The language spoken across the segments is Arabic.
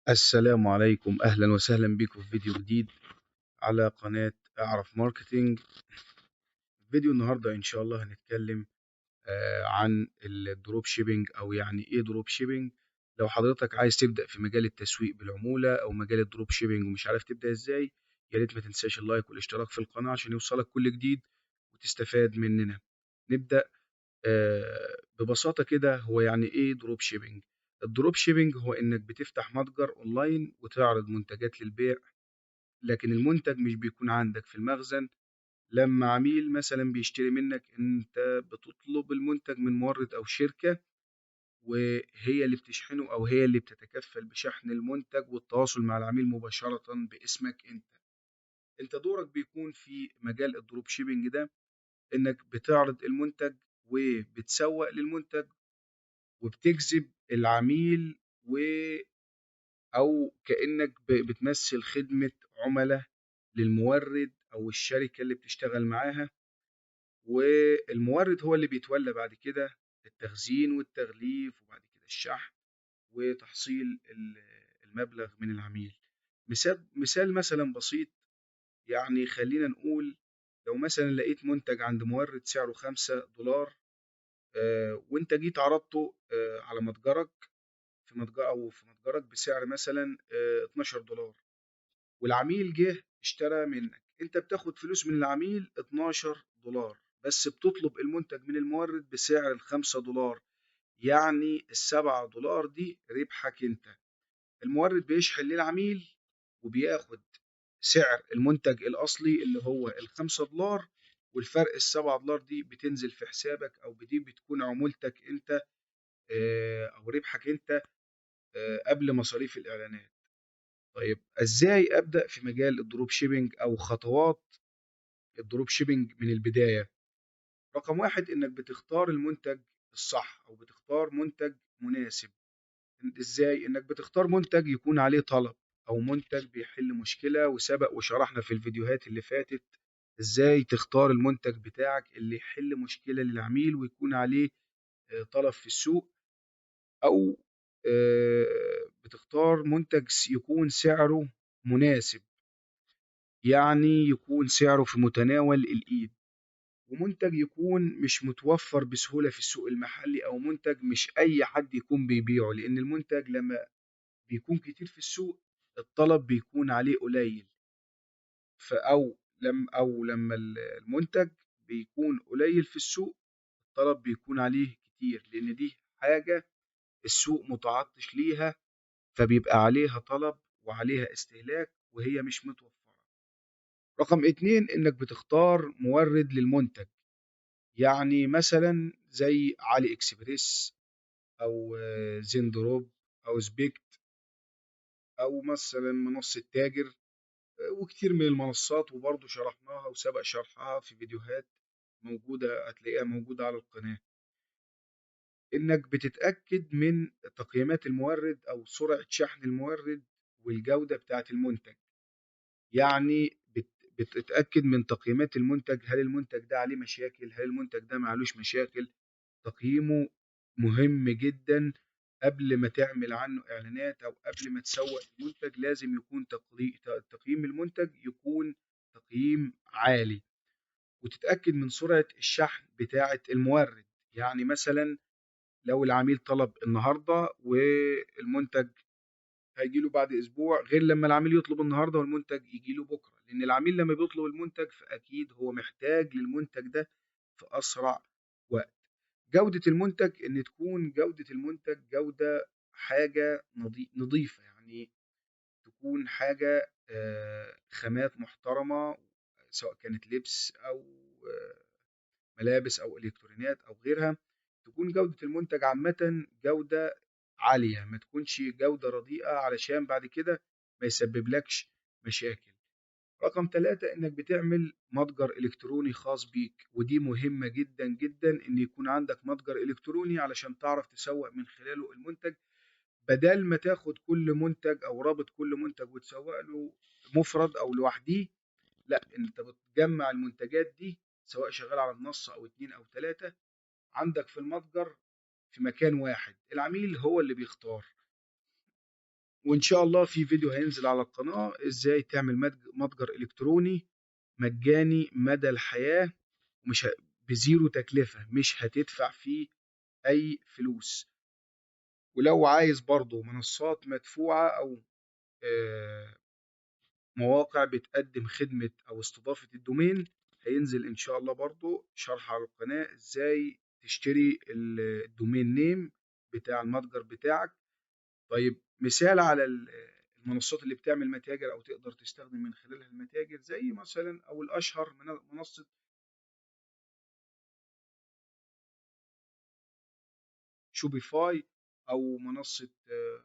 السلام عليكم، أهلا وسهلا بكم في فيديو جديد على قناة أعرف ماركتينج. فيديو النهاردة إن شاء الله هنتكلم عن الدروب شيبينج أو يعني إيه دروب شيبينج. لو حضرتك عايز تبدأ في مجال التسويق بالعمولة أو مجال الدروب شيبينج ومش عارف تبدأ إزاي، يا ريت ما تنساش اللايك والاشتراك في القناة عشان يوصلك كل جديد وتستفاد مننا. نبدأ. ببساطة كده، هو يعني إيه دروب شيبينج؟ الدروب شيبينج هو إنك بتفتح متجر أونلاين وتعرض منتجات للبيع، لكن المنتج مش بيكون عندك في المخزن. لما عميل مثلا بيشتري منك، انت بتطلب المنتج من مورد او شركة، وهي اللي بتشحنه او هي اللي بتتكفل بشحن المنتج والتواصل مع العميل مباشرة باسمك انت دورك بيكون في مجال الدروب شيبينج ده انك بتعرض المنتج وبتسوق للمنتج وبتجذب العميل او كأنك بتمثل خدمة عملاء للمورد او الشركة اللي بتشتغل معاها، والمورد هو اللي بيتولى بعد كده التخزين والتغليف وبعد كده الشحن وتحصيل المبلغ من العميل. مثال مثلا بسيط، يعني خلينا نقول لو مثلا لقيت منتج عند مورد سعره $5، وانت جيت عرضته على متجرك، في متجر او في متجرك بسعر مثلا $12، والعميل جه اشترى منك، انت بتاخد فلوس من العميل $12، بس بتطلب المنتج من المورد بسعر $5. يعني $7 دي ربحك انت. المورد بيشحن للعميل وبياخد سعر المنتج الأصلي اللي هو $5، والفرق $7 دي بتنزل في حسابك، أو دي بتكون عمولتك انت، أو ربحك انت قبل مصاريف الإعلانات. طيب ازاي ابدا في مجال الدروب شيبينج او خطوات الدروب شيبينج من البدايه؟ رقم واحد، انك بتختار المنتج الصح او بتختار منتج مناسب. ازاي؟ انك بتختار منتج يكون عليه طلب او منتج بيحل مشكله، وسبق وشرحنا في الفيديوهات اللي فاتت ازاي تختار المنتج بتاعك اللي يحل مشكله للعميل ويكون عليه طلب في السوق. او بتختار منتج يكون سعره مناسب، يعني يكون سعره في متناول الإيد، ومنتج يكون مش متوفر بسهولة في السوق المحلي، أو منتج مش أي حد يكون بيبيعه، لأن المنتج لما بيكون كتير في السوق الطلب بيكون عليه قليل. أو لما المنتج بيكون قليل في السوق الطلب بيكون عليه كتير، لأن دي حاجة السوق متعطش ليها، فبيبقى عليها طلب وعليها استهلاك وهي مش متوفرة. رقم اتنين، انك بتختار مورد للمنتج، يعني مثلا زي علي اكسبريس او زندروب او سبيكت، او مثلا منصة تاجر، وكتير من المنصات، وبرضه شرحناها وسبق شرحها في فيديوهات موجودة، هتلاقيها موجودة على القناة. انك بتتأكد من تقييمات المورد او سرعة شحن المورد والجودة بتاعة المنتج، يعني بتتأكد من تقييمات المنتج، هل المنتج ده عليه مشاكل، هل المنتج ده معلوش مشاكل. تقييمه مهم جدا. قبل ما تعمل عنه إعلانات أو قبل ما تسوق المنتج لازم يكون تقييم المنتج يكون تقييم عالي. وتتأكد من سرعة الشحن بتاعة المورد، يعني مثلا لو العميل طلب النهاردة والمنتج هيجيله بعد اسبوع، غير لما العميل يطلب النهارده والمنتج يجيله بكره، لان العميل لما بيطلب المنتج فاكيد هو محتاج للمنتج ده في اسرع وقت. جودة المنتج، ان تكون جودة المنتج جودة حاجة نظيفة، يعني تكون حاجة خامات محترمة، سواء كانت لبس او ملابس او الكترونيات او غيرها. تكون جودة المنتج عامة جودة عالية، ما تكونش جودة رديئة علشان بعد كده ما يسبب لكش مشاكل. رقم ثلاثة، انك بتعمل متجر الكتروني خاص بيك، ودي مهمة جدا جدا ان يكون عندك متجر الكتروني علشان تعرف تسوق من خلاله المنتج، بدل ما تاخد كل منتج او رابط كل منتج وتسوق له مفرد او لوحديه. لا، انت بتجمع المنتجات دي سواء شغال على منصة او اتنين او تلاتة عندك في المتجر في مكان واحد، العميل هو اللي بيختار. وإن شاء الله في فيديو هينزل على القناة إزاي تعمل متجر إلكتروني مجاني مدى الحياة، ومش بزيرو تكلفة، مش هتدفع فيه أي فلوس. ولو عايز برضو منصات مدفوعة أو آه، مواقع بتقدم خدمة أو استضافة الدومين، هينزل إن شاء الله برضو شرح على القناة إزاي تشتري الدومين نيم بتاع المتجر بتاعك. طيب مثال على المنصات اللي بتعمل متاجر أو تقدر تستخدم من خلالها المتاجر، زي مثلا أو الأشهر من منصة شوبيفاي، أو منصة آه،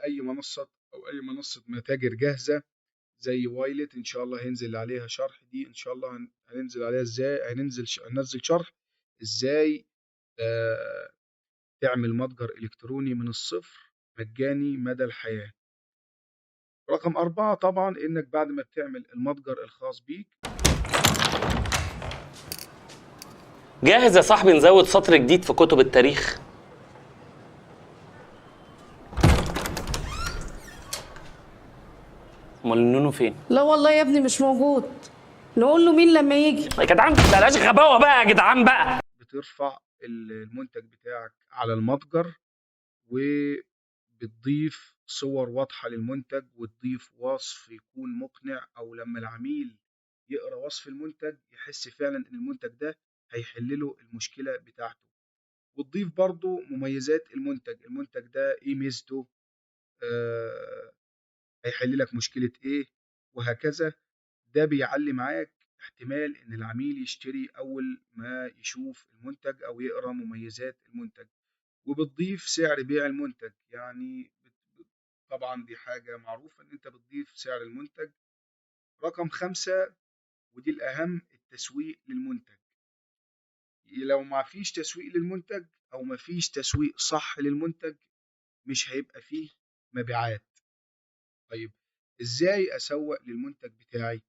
أي منصة أو أي منصة متاجر جاهزة زي وايلت. ان شاء الله هينزل عليها شرح، دي ان شاء الله هننزل عليها ازاي، هننزل شرح ازاي آه تعمل متجر الكتروني من الصفر مجاني مدى الحياة. رقم 4 طبعا انك بعد ما بتعمل المتجر الخاص بيك. جاهز يا صاحبي نزود سطر جديد في كتب التاريخ؟ امال النونو فين؟ لا والله يا ابني مش موجود. نقول له مين لما يجي؟ يا جدعان بلاش غباوه بقى يا جدعان بقى. بترفع المنتج بتاعك على المتجر، وبتضيف صور واضحة للمنتج، وتضيف وصف يكون مقنع، أو لما العميل يقرأ وصف المنتج يحس فعلا إن المنتج ده هيحل له المشكلة بتاعته. وتضيف برضو مميزات المنتج ده إيه ميزته، آه هيحل لك مشكلة إيه، وهكذا. ده بيعلي معاك احتمال إن العميل يشتري أول ما يشوف المنتج أو يقرأ مميزات المنتج. وبتضيف سعر بيع المنتج، يعني طبعا دي حاجة معروفة إن أنت بتضيف سعر المنتج. رقم 5 ودي الأهم، التسويق للمنتج. لو ما فيش تسويق للمنتج أو ما فيش تسويق صح للمنتج مش هيبقى فيه مبيعات. طيب إزاي أسوق للمنتج بتاعي؟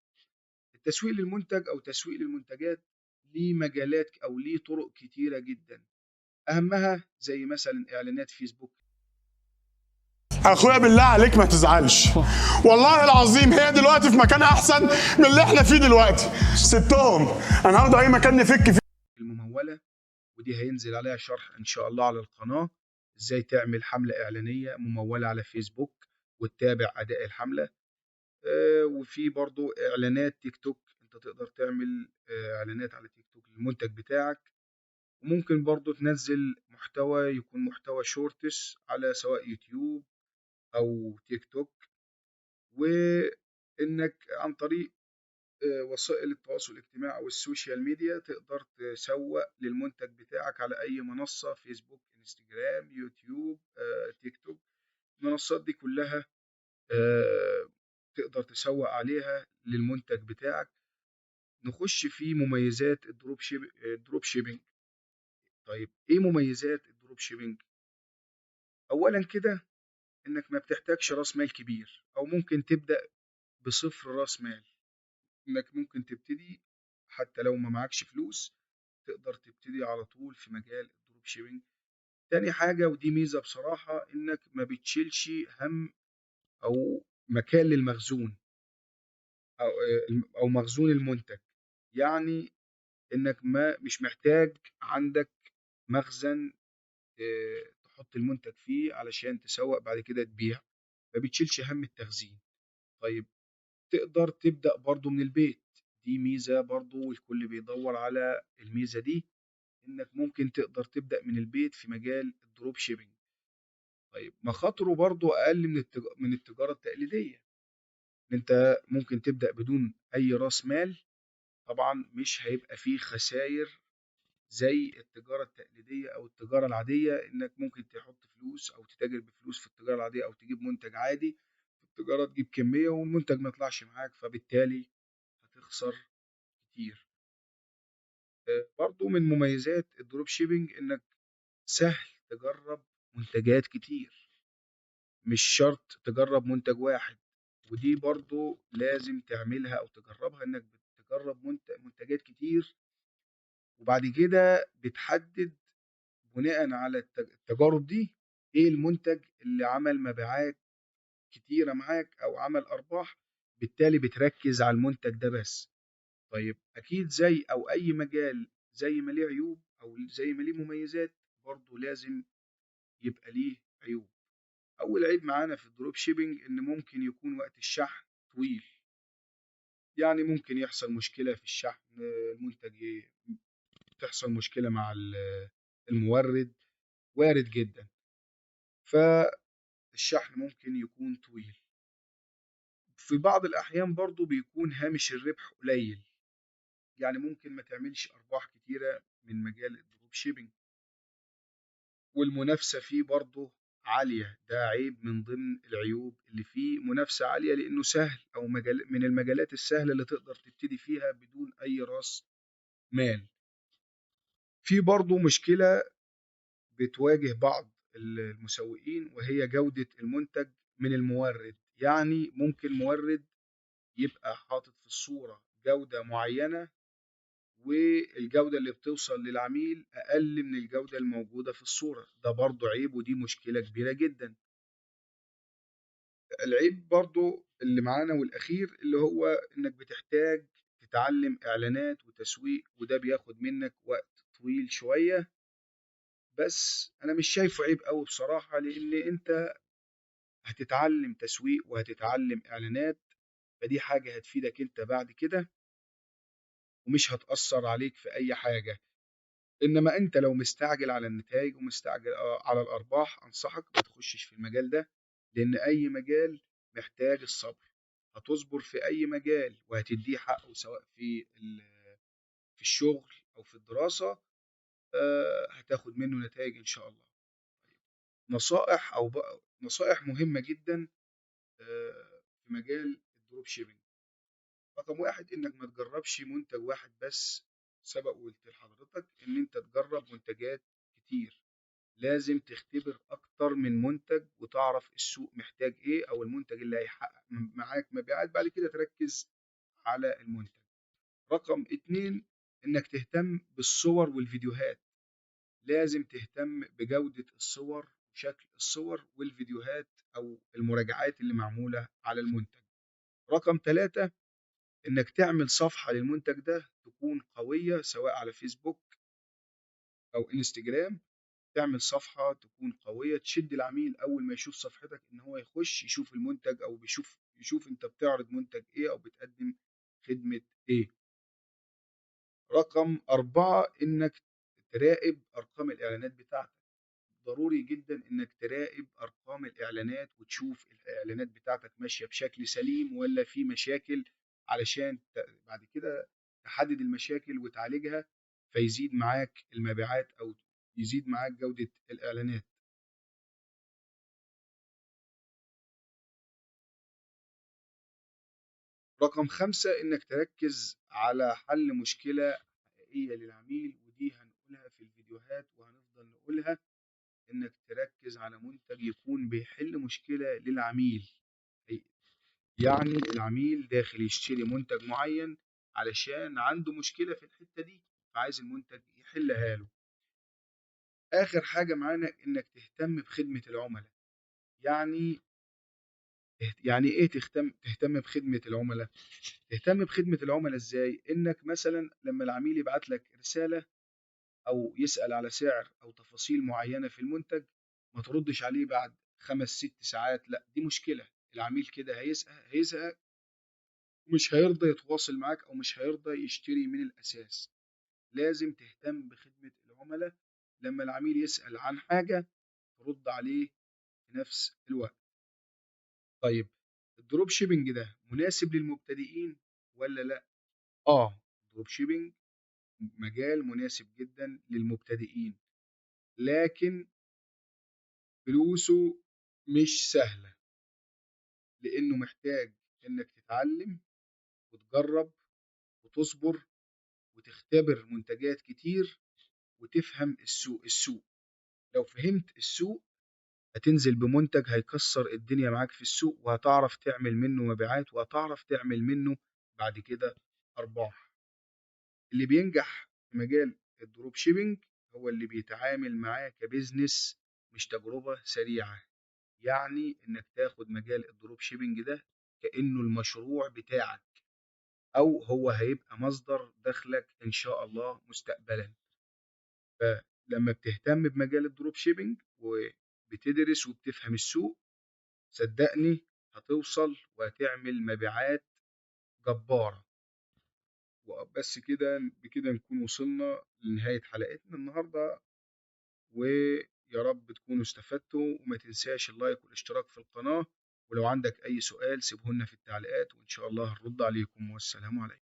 التسويق للمنتج أو تسويق للمنتجات ليه مجالات أو ليه طرق كتيرة جدا، أهمها زي مثلا إعلانات فيسبوك. اخويا بالله عليك ما تزعلش، والله العظيم هي دلوقتي في مكان احسن من اللي احنا فيه دلوقتي. ستهم انا هاخد اي مكان نفك فيه. الممولة، ودي هينزل عليها شرح إن شاء الله على القناة، إزاي تعمل حملة إعلانية ممولة على فيسبوك وتتابع أداء الحملة. وفي برضو إعلانات تيك توك، أنت تقدر تعمل إعلانات على تيك توك للمنتج بتاعك. وممكن برضو تنزل محتوى يكون محتوى شورتس على سواء يوتيوب أو تيك توك. وإنك عن طريق وسائل التواصل الاجتماعي أو السوشيال ميديا تقدر تسوق للمنتج بتاعك على أي منصة، فيسبوك، انستجرام، يوتيوب، تيك توك. المنصات دي كلها تقدر تسوق عليها للمنتج بتاعك. نخش في مميزات الدروب شيبينج. طيب إيه مميزات الدروب شيبينج؟ أولا كده إنك ما بتحتاجش رأس مال كبير، أو ممكن تبدأ بصفر رأس مال. إنك ممكن تبتدي حتى لو ما معكش فلوس، تقدر تبتدي على طول في مجال الدروب شيبينج. تاني حاجة ودي ميزة بصراحة، إنك ما بتشيلش هم أو مكان للمخزون، أو مخزون المنتج. يعني إنك ما مش محتاج عندك مخزن تحط المنتج فيه علشان تسوق بعد كده تبيع، ما بتشيلش هم التخزين. طيب تقدر تبدأ برضو من البيت، دي ميزة برضو والكل بيدور على الميزة دي، إنك ممكن تقدر تبدأ من البيت في مجال الدروب شيبينج. طيب مخاطره برضو أقل من التجارة التقليدية. أنت ممكن تبدأ بدون أي رأس مال، طبعا مش هيبقى فيه خسائر زي التجارة التقليدية أو التجارة العادية، إنك ممكن تحط فلوس أو تتاجر بفلوس في التجارة العادية، أو تجيب منتج عادي في التجارة تجيب كمية والمنتج ما يطلعش معاك، فبالتالي هتخسر كتير. برضو من مميزات الدروب شيبينج إنك سهل تجرب منتجات كتير، مش شرط تجرب منتج واحد. ودي برضو لازم تعملها أو تجربها، إنك بتجرب منتجات كتير، وبعد كده بتحدد بناء على التجارب دي ايه المنتج اللي عمل مبيعات كتيرة معاك او عمل ارباح، بالتالي بتركز على المنتج ده بس. طيب اكيد زي او اي مجال زي ما ليه عيوب او زي ما ليه مميزات، برضه لازم يبقى ليه عيوب. اول عيب معانا في الدروب شيبينج ان ممكن يكون وقت الشحن طويل، يعني ممكن يحصل مشكلة في الشحن، المنتج تحصل مشكلة مع المورد، وارد جدا، فالشحن ممكن يكون طويل. في بعض الأحيان برضو بيكون هامش الربح قليل، يعني ممكن ما تعملش أرباح كتيرة من مجال الدروب شيبينج، والمنافسة فيه برضو عالية. ده عيب من ضمن العيوب اللي فيه، منافسة عالية لأنه سهل أو مجال من المجالات السهلة اللي تقدر تبتدي فيها بدون أي رأس مال. في برضو مشكلة بتواجه بعض المسوقين، وهي جودة المنتج من المورد. يعني ممكن مورد يبقى حاطط في الصورة جودة معينة، والجودة اللي بتوصل للعميل أقل من الجودة الموجودة في الصورة. ده برضو عيب، ودي مشكلة كبيرة جدا. العيب برضو اللي معانا والأخير اللي هو إنك بتحتاج تتعلم إعلانات وتسويق، وده بياخد منك وقت طويل شوية. بس أنا مش شايفه عيب أوي بصراحة، لأن أنت هتتعلم تسويق وهتتعلم إعلانات، فدي حاجة هتفيدك أنت بعد كده، ومش هتأثر عليك في أي حاجة. إنما أنت لو مستعجل على النتائج ومستعجل على الأرباح، أنصحك ما تخشش في المجال ده، لأن أي مجال محتاج الصبر. هتصبر في أي مجال وهتديه حقه، سواء في الشغل أو في الدراسة، هتاخد منه نتائج إن شاء الله. نصائح أو بقى نصائح مهمة جدا في مجال الدروب شيبينج. رقم واحد، إنك ما تجربش منتج واحد بس. سبق وقلت لحضرتك إن أنت تجرب منتجات كتير، لازم تختبر أكتر من منتج وتعرف السوق محتاج إيه، أو المنتج اللي هيحقق معاك مبيعات. بعد كده تركز على المنتج. رقم اتنين، إنك تهتم بالصور والفيديوهات. لازم تهتم بجودة الصور وشكل الصور والفيديوهات أو المراجعات اللي معمولة على المنتج. رقم ثلاثة، إنك تعمل صفحة للمنتج ده تكون قوية، سواء على فيسبوك أو انستجرام. تعمل صفحة تكون قوية تشد العميل أول ما يشوف صفحتك، إن هو يخش يشوف المنتج، أو يشوف أنت بتعرض منتج إيه أو بتقدم خدمة إيه. رقم أربعة، إنك تراقب أرقام الإعلانات بتاعتك. ضروري جدا إنك تراقب أرقام الإعلانات وتشوف الإعلانات بتاعتك ماشية بشكل سليم ولا في مشاكل، علشان بعد كده تحدد المشاكل وتعالجها، فيزيد معاك المبيعات أو يزيد معاك جودة الإعلانات. رقم خمسة، إنك تركز على حل مشكلة حقيقية للعميل، ودي هنقولها في الفيديوهات وهنفضل نقولها. إنك تركز على منتج يكون بيحل مشكلة للعميل. يعني العميل داخل يشتري منتج معين علشان عنده مشكلة في الحتة دي، فعايز المنتج يحلها له. آخر حاجة معانا إنك تهتم بخدمة العملاء. يعني إيه تهتم بخدمة العملاء؟ تهتم بخدمة العملاء إزاي؟ إنك مثلا لما العميل يبعت لك رسالة أو يسأل على سعر أو تفاصيل معينة في المنتج، ما تردش عليه بعد 5 6 ساعات. لا، دي مشكلة. العميل كده هيزهق، ومش هيرضى يتواصل معاك أو مش هيرضى يشتري من الأساس. لازم تهتم بخدمة العملاء. لما العميل يسأل عن حاجة ترد عليه في نفس الوقت. طيب، الدروب شيبينج ده مناسب للمبتدئين ولا لا؟ الدروب شيبينج مجال مناسب جدا للمبتدئين، لكن فلوسه مش سهلة، لأنه محتاج إنك تتعلم وتجرب وتصبر وتختبر منتجات كتير وتفهم السوق. لو فهمت السوق هتنزل بمنتج هيكسر الدنيا معاك في السوق، وهتعرف تعمل منه مبيعات، وهتعرف تعمل منه بعد كده أرباح. اللي بينجح في مجال الدروب شيبينج هو اللي بيتعامل معاه كبزنس مش تجربة سريعة. يعني إنك تاخد مجال الدروب شيبينج ده كأنه المشروع بتاعك، أو هو هيبقى مصدر دخلك إن شاء الله مستقبلا. فلما بتهتم بمجال الدروب شيبينج وبتدرس وبتفهم السوق، صدقني هتوصل وهتعمل مبيعات جبارة. وبس كده، بكده نكون وصلنا لنهاية حلقتنا النهاردة، ويا رب تكونوا استفدتوا. وما تنساش اللايك والاشتراك في القناة، ولو عندك أي سؤال سيبه لنا في التعليقات وإن شاء الله هنرد عليكم. والسلام عليكم.